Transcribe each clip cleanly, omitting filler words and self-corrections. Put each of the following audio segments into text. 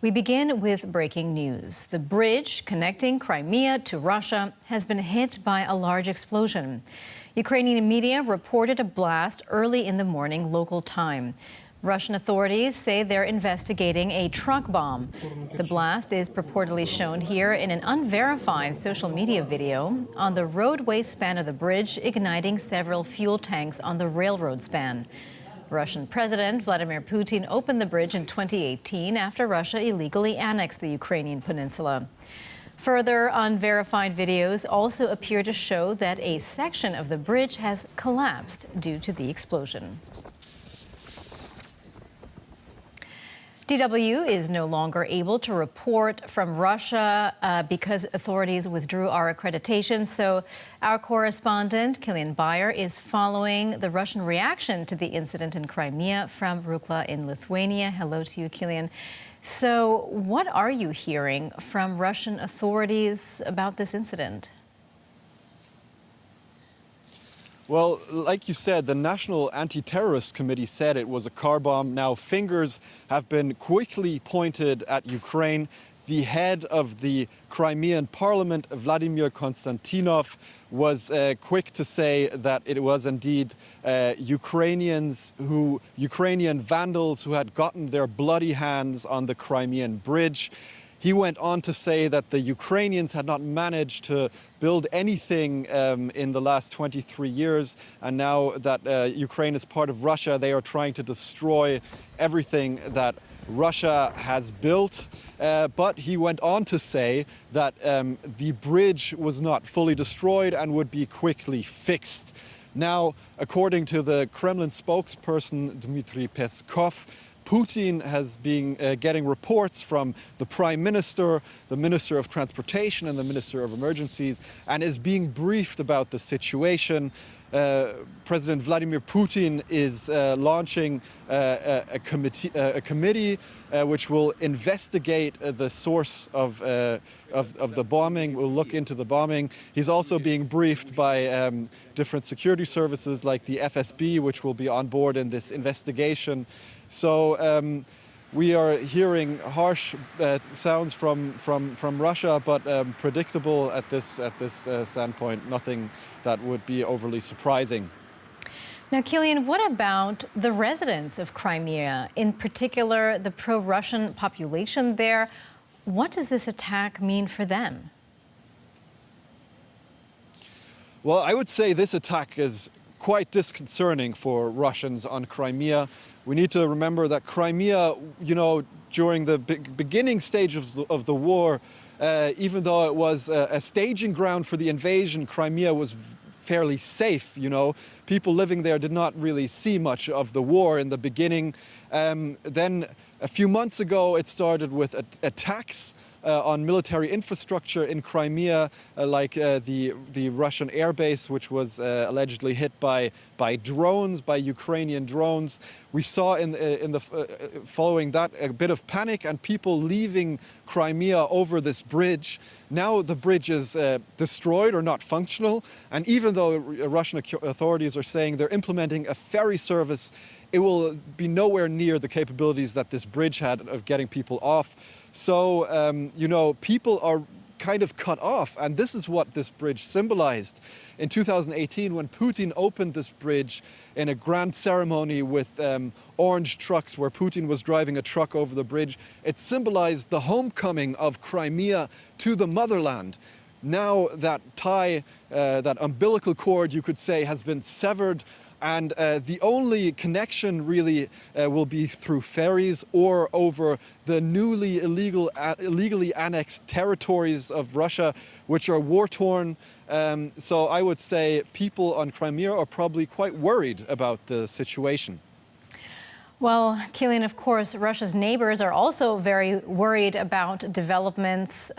We begin with breaking news. The bridge connecting Crimea to Russia has been hit by a large explosion. Ukrainian media reported a blast early in the morning local time. Russian authorities say they're investigating a truck bomb. The blast is purportedly shown here in an unverified social media video on the roadway span of the bridge, igniting several fuel tanks on the railroad span. Russian President Vladimir Putin opened the bridge in 2018 after Russia illegally annexed the Ukrainian peninsula. Further unverified videos also appear to show that a section of the bridge has collapsed due to the explosion. DW is no longer able to report from Russia because authorities withdrew our accreditation. So our correspondent, Kilian Bayer, is following the Russian reaction to the incident in Crimea from Rukla in Lithuania. Hello to you, Kilian. So what are you hearing from Russian authorities about this incident? Well, like you said, the National Anti-Terrorist Committee said it was a car bomb. Now, fingers have been quickly pointed at Ukraine. The head of the Crimean parliament, Vladimir Konstantinov, was quick to say that it was indeed Ukrainian vandals who had gotten their bloody hands on the Crimean bridge. He went on to say that the Ukrainians had not managed to build anything in the last 23 years, and now that Ukraine is part of Russia, they are trying to destroy everything that Russia has built. But he went on to say that the bridge was not fully destroyed and would be quickly fixed. Now, according to the Kremlin spokesperson Dmitry Peskov, Putin has been getting reports from the Prime Minister, the Minister of Transportation and the Minister of Emergencies, and is being briefed about the situation. President Vladimir Putin is launching a committee which will investigate the source of the bombing, will look into the bombing. He's also being briefed by different security services like the FSB, which will be on board in this investigation. So we are hearing harsh sounds from Russia, but predictable at this standpoint. Nothing that would be overly surprising. Now, Kilian, what about the residents of Crimea, in particular the pro-Russian population there? What does this attack mean for them? Well, I would say this attack is quite disconcerting for Russians on Crimea. We need to remember that Crimea, during the beginning stage of the war, even though it was a staging ground for the invasion, Crimea was fairly safe. People living there did not really see much of the war in the beginning. Then a few months ago, it started with attacks on military infrastructure in Crimea, like the Russian airbase, which was allegedly hit by drones, by Ukrainian drones. We saw in the following that a bit of panic and people leaving Crimea over this bridge. Now the bridge is destroyed or not functional, and even though Russian authorities are saying they're implementing a ferry service, it will be nowhere near the capabilities that this bridge had of getting people off. So, people are kind of cut off, and this is what this bridge symbolized. In 2018, when Putin opened this bridge in a grand ceremony with orange trucks, where Putin was driving a truck over the bridge, it symbolized the homecoming of Crimea to the motherland. Now that tie, that umbilical cord, you could say, has been severed, and the only connection really will be through ferries or over the newly illegally annexed territories of Russia, which are war-torn. So I would say people on Crimea are probably quite worried about the situation. Well, Kilian, of course, Russia's neighbors are also very worried about developments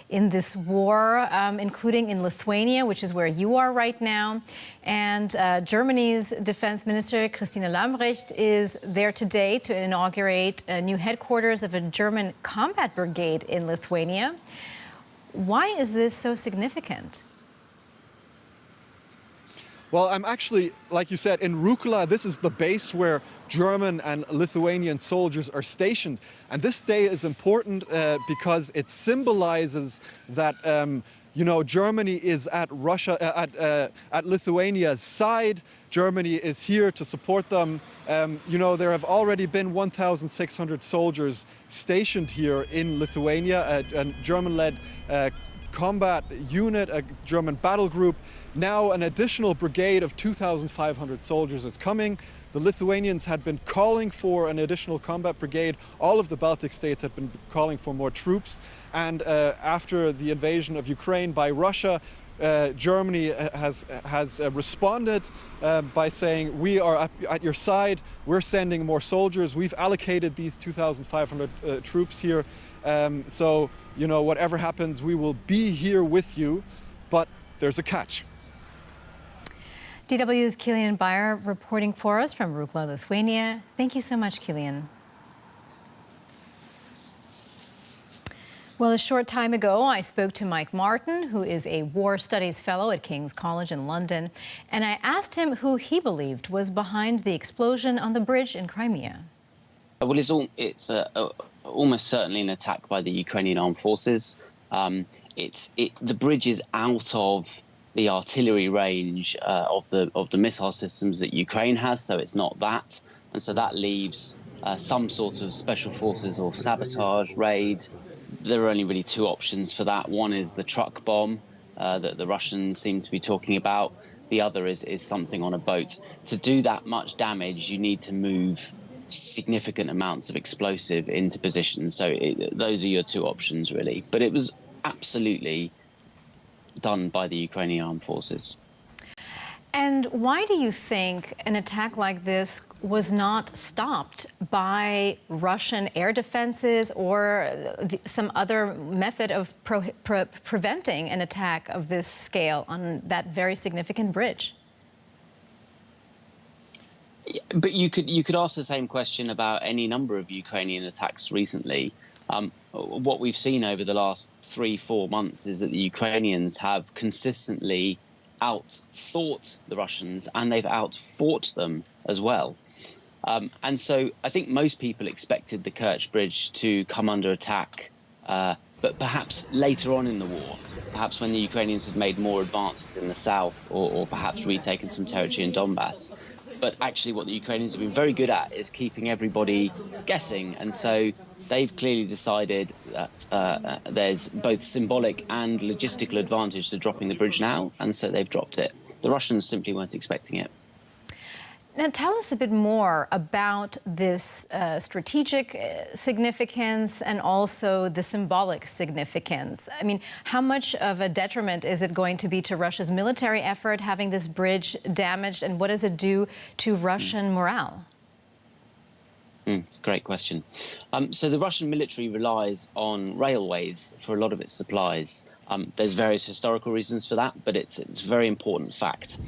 in this war, including in Lithuania, which is where you are right now. And Germany's defense minister, Christine Lambrecht, is there today to inaugurate a new headquarters of a German combat brigade in Lithuania. Why is this so significant? Well, I'm actually, like you said, in Rukla. This is the base where German and Lithuanian soldiers are stationed. And this day is important because it symbolizes that, Germany is at at Lithuania's side. Germany is here to support them. There have already been 1,600 soldiers stationed here in Lithuania, a German-led combat unit, a German battle group. Now an additional brigade of 2,500 soldiers is coming. The Lithuanians had been calling for an additional combat brigade. All of the Baltic states had been calling for more troops. And after the invasion of Ukraine by Russia, Germany has responded by saying, we are at your side, we're sending more soldiers, we've allocated these 2,500 troops here. So, whatever happens, we will be here with you, but there's a catch. DW's Kilian Bayer reporting for us from Rukla, Lithuania. Thank you so much, Kilian. Well, a short time ago, I spoke to Mike Martin, who is a War Studies Fellow at King's College in London, and I asked him who he believed was behind the explosion on the bridge in Crimea. Well, it's almost certainly an attack by the Ukrainian armed forces. The bridge is out of the artillery range of the missile systems that Ukraine has, so it's not that, and so that leaves some sort of special forces or sabotage raid. There are only really two options for that. One is the truck bomb that the Russians seem to be talking about. The other is something on a boat. To do that much damage, you need to move significant amounts of explosive into position. So those are your two options, really. But it was absolutely done by the Ukrainian armed forces. And why do you think an attack like this was not stopped by Russian air defenses or some other method of preventing an attack of this scale on that very significant bridge? But you could ask the same question about any number of Ukrainian attacks recently. What we've seen over the last 3-4 months is that the Ukrainians have consistently outthought the Russians, and they've outfought them as well. And so I think most people expected the Kerch Bridge to come under attack, but perhaps later on in the war, perhaps when the Ukrainians had made more advances in the south, or perhaps retaken some territory in Donbass. But actually what the Ukrainians have been very good at is keeping everybody guessing. And so they've clearly decided that there's both symbolic and logistical advantage to dropping the bridge now, and so they've dropped it. The Russians simply weren't expecting it. Now, tell us a bit more about this strategic significance and also the symbolic significance. I mean, how much of a detriment is it going to be to Russia's military effort having this bridge damaged, and what does it do to Russian morale? Great question. So the Russian military relies on railways for a lot of its supplies. There's various historical reasons for that, but it's a very important fact.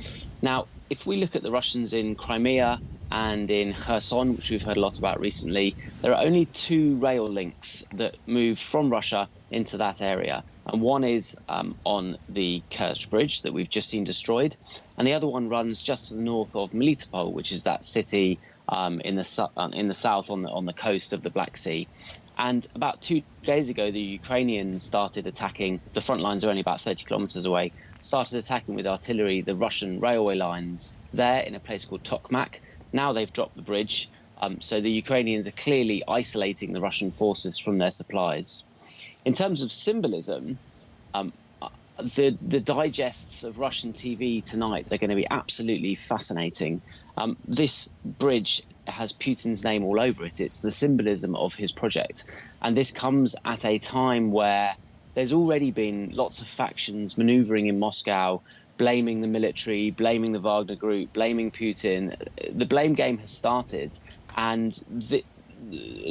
Now, if we look at the Russians in Crimea and in Kherson, which we've heard a lot about recently, there are only two rail links that move from Russia into that area. And one is on the Kerch Bridge that we've just seen destroyed, and the other one runs just to the north of Melitopol, which is that city in the south on the coast of the Black Sea. And about 2 days ago, the Ukrainians started attacking. The front lines are only about 30 kilometers away. Started attacking with artillery the Russian railway lines there in a place called Tokmak. Now they've dropped the bridge, so the Ukrainians are clearly isolating the Russian forces from their supplies. In terms of symbolism, the digests of Russian TV tonight are going to be absolutely fascinating. This bridge has Putin's name all over it. It's the symbolism of his project. And this comes at a time where there's already been lots of factions maneuvering in Moscow, blaming the military, blaming the Wagner Group, blaming Putin. The blame game has started, and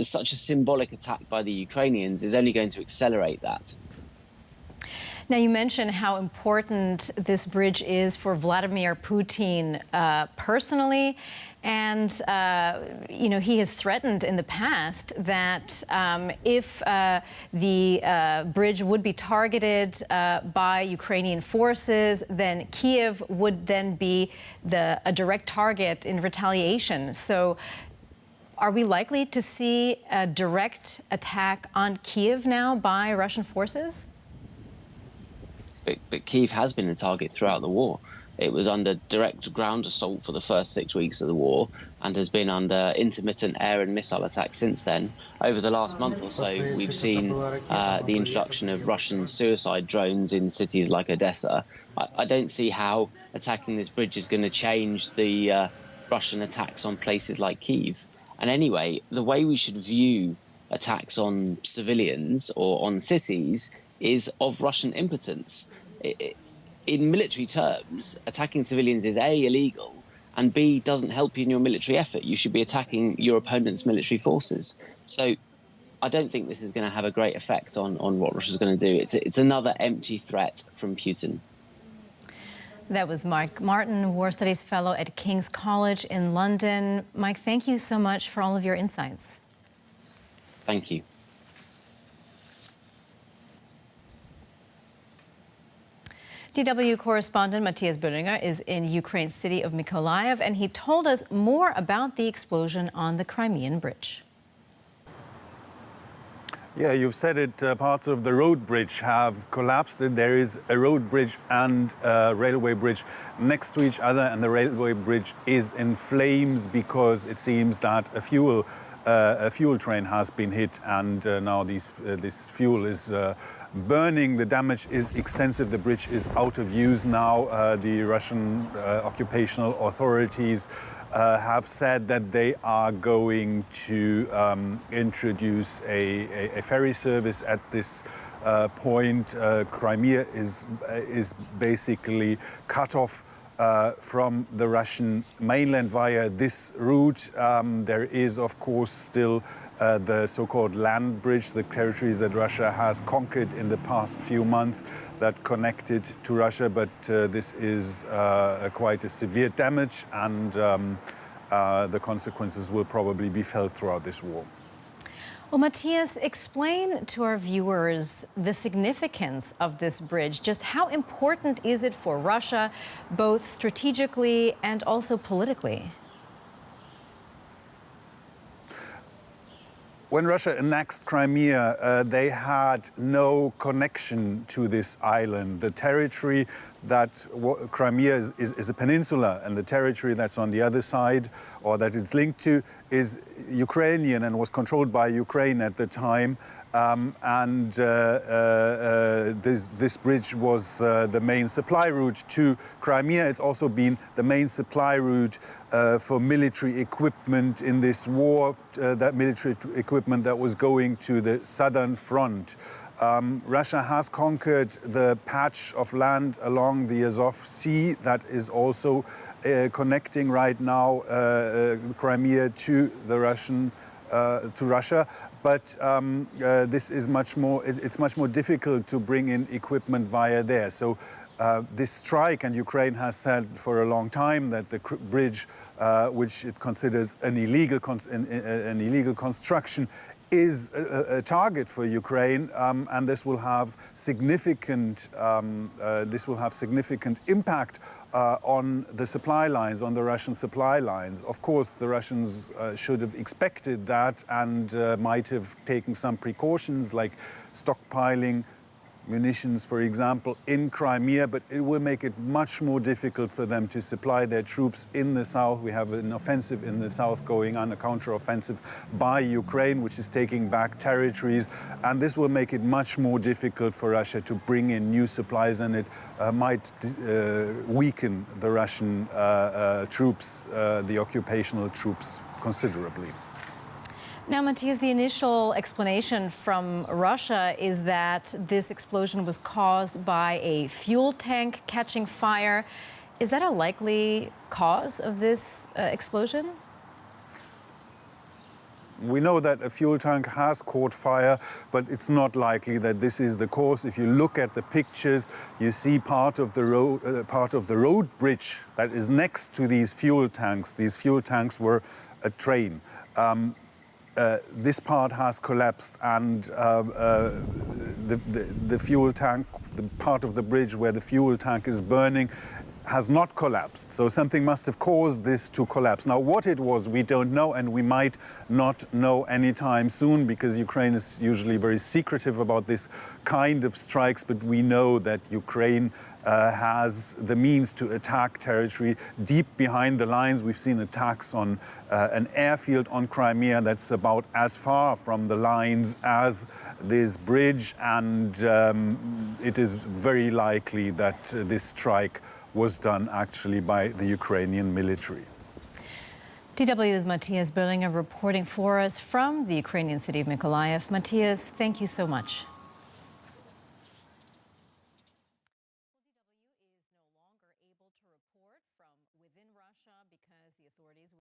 such a symbolic attack by the Ukrainians is only going to accelerate that. Now, you mentioned how important this bridge is for Vladimir Putin personally. And, he has threatened in the past that if the bridge would be targeted by Ukrainian forces, then Kiev would then be a direct target in retaliation. So are we likely to see a direct attack on Kiev now by Russian forces? But Kyiv has been a target throughout the war. It was under direct ground assault for the first 6 weeks of the war and has been under intermittent air and missile attacks since then. Over the last month or so, we've seen the introduction of Russian suicide drones in cities like Odessa. I don't see how attacking this bridge is going to change the Russian attacks on places like Kyiv. And anyway, the way we should view attacks on civilians or on cities is of Russian impotence. In military terms, attacking civilians is A, illegal, and B, doesn't help you in your military effort. You should be attacking your opponent's military forces. So I don't think this is going to have a great effect on what Russia's going to do. It's another empty threat from Putin. That was Mike Martin, War Studies Fellow at King's College in London. Mike, thank you so much for all of your insights. Thank you. DW correspondent Matthias Böhringer is in Ukraine's city of Mykolaiv, and he told us more about the explosion on the Crimean Bridge. Yeah, you've said it, parts of the road bridge have collapsed. There is a road bridge and a railway bridge next to each other, and the railway bridge is in flames because it seems that a fuel train has been hit, and now this fuel is burning. The damage is extensive. The bridge is out of use now. The Russian occupational authorities have said that they are going to introduce a ferry service at this point. Crimea is basically cut off from the Russian mainland via this route. There is, of course, still the so-called land bridge, the territories that Russia has conquered in the past few months that connected to Russia, but this is quite a severe damage, and the consequences will probably be felt throughout this war. Well, Matthias, explain to our viewers the significance of this bridge. Just how important is it for Russia, both strategically and also politically? When Russia annexed Crimea, they had no connection to this island. The territory that Crimea is a peninsula, and the territory that's on the other side, or that it's linked to, is Ukrainian and was controlled by Ukraine at the time. This bridge was the main supply route to Crimea. It's also been the main supply route for military equipment in this war, that military equipment that was going to the southern front. Russia has conquered the patch of land along the Azov Sea that is also connecting right now Crimea to the Russia, but this is much more. It's much more difficult to bring in equipment via there. So this strike, and Ukraine has said for a long time that the bridge, which it considers an illegal construction, is a target for Ukraine, and this will have significant impact on the supply lines, on the Russian supply lines. Of course, the Russians should have expected that and might have taken some precautions, like stockpiling munitions, for example, in Crimea, but it will make it much more difficult for them to supply their troops in the south. We have an offensive in the south going on, a counter-offensive by Ukraine, which is taking back territories, and this will make it much more difficult for Russia to bring in new supplies, and it might weaken the Russian troops, the occupational troops, considerably. Now, Matthias, the initial explanation from Russia is that this explosion was caused by a fuel tank catching fire. Is that a likely cause of this explosion? We know that a fuel tank has caught fire, but it's not likely that this is the cause. If you look at the pictures, you see part of the road bridge that is next to these fuel tanks. These fuel tanks were a train. This part has collapsed, and the fuel tank, the part of the bridge where the fuel tank is burning, has not collapsed. So something must have caused this to collapse. Now, what it was, we don't know, and we might not know anytime soon, because Ukraine is usually very secretive about this kind of strikes, but we know that Ukraine has the means to attack territory deep behind the lines. We've seen attacks on an airfield on Crimea that's about as far from the lines as this bridge, and it is very likely that this strike was done actually by the Ukrainian military. DW's Matthias Berlinger reporting for us from the Ukrainian city of Mykolaiv. Matthias, thank you so much.